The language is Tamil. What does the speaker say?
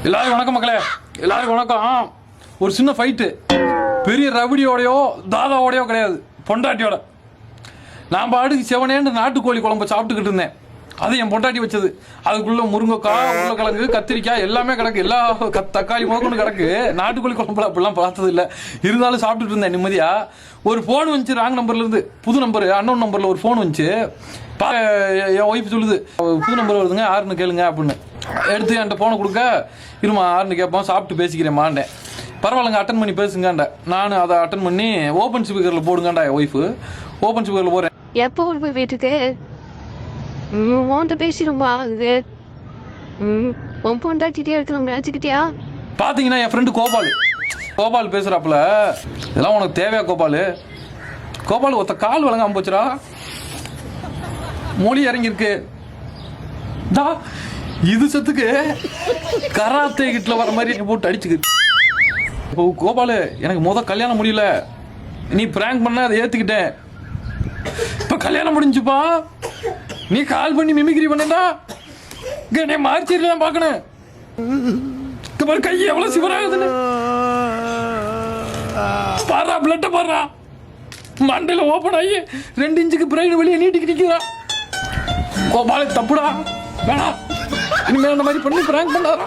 எல்லாரும் வணக்கம் மக்களே, எல்லாருக்கும் வணக்கம். ஒரு சின்ன ஃபைட்டு, பெரிய ரவுடியோடையோ தாதாவோடையோ கிடையாது, பொண்டாட்டியோட. நான் பாட்டுக்கு செவனேன்னு நாட்டுக்கோழி குழம்பு சாப்பிட்டுக்கிட்டு இருந்தேன். அது என் பொண்டாட்டி வச்சது. அதுக்குள்ள முருங்கைக்காய், உருளைக்கிழங்கு, கத்திரிக்காய் எல்லாமே கிடக்கு. எல்லா தக்காளி முதற்கொண்டு கிடக்கு. நாட்டுக்கோழி குழம்புல அப்படிலாம் பார்த்தது இல்லை. இருந்தாலும் சாப்பிட்டுட்டு இருந்தேன் நிம்மதியா. ஒரு ஃபோன் வந்துச்சு, ராங் நம்பர்ல இருந்து. புது நம்பர், அன்னோன் நம்பர்ல ஒரு ஃபோன் வந்துச்சு. என் ஒய்ஃப் சொல்லுது, புது நம்பர் வருதுங்க, யாருன்னு கேளுங்க அப்படின்னு. எடுத்து என்கிட்ட ஃபோனை கொடுக்க, இருமா யாருன்னு கேட்போம், சாப்பிட்டு பேசிக்கிறேன்மாண்டேன். பரவாயில்லங்க, அட்டன் பண்ணி பேசுங்கண்டா. நான் அதை அட்டன் பண்ணி ஓப்பன் ஸ்பீக்கரில் போடுங்கண்டா. என் ஒய்ஃபு ஓப்பன் ஸ்பீக்கரில் போகிறேன். எப்போ போய் வீட்டுக்கு உன்கிட்ட பேசிடும்பா. அது உன் பொண்டாட்டிட்டே இருக்கணும் நினச்சிக்கிட்டியா? பார்த்தீங்கன்னா என் ஃப்ரெண்டு கோபால் பேசுகிறாப்புல. இதெல்லாம் உனக்கு தேவையா கோபால் ஒருத்த கால் வழங்காமல் போச்சுடா. மொழி இறங்கியிருக்கு. இது சத்துக்கு கராத்தே கிட்ட வர மாதிரி போட்டு அடிச்சுக்கு. இப்போ கோபால், எனக்கு கல்யாணம் முடியல, நீ பிராங்க் பண்ண அதை ஏற்றுக்கிட்டேன். இப்போ கல்யாணம் முடிஞ்சுப்பா, நீ கால் பண்ணி மிமிக்ரி பண்ணா நீ மாறிச்சிருக்கலாம் பார்க்கணும். கை எவ்வளவு சிவராகுதுன்னு பாரா, பிளட்ட பாரா, மண்டையில ஓப்பன் ஆகி 2 இன்ச்சுக்கு பிரெயின் வெளியே நீட்டிக்கிட்டு நிக்கிறா. கோபால தப்புடா, வேணா இனிமேல் அந்த மாதிரி பண்ணி பிராங்க் பண்ணாரா.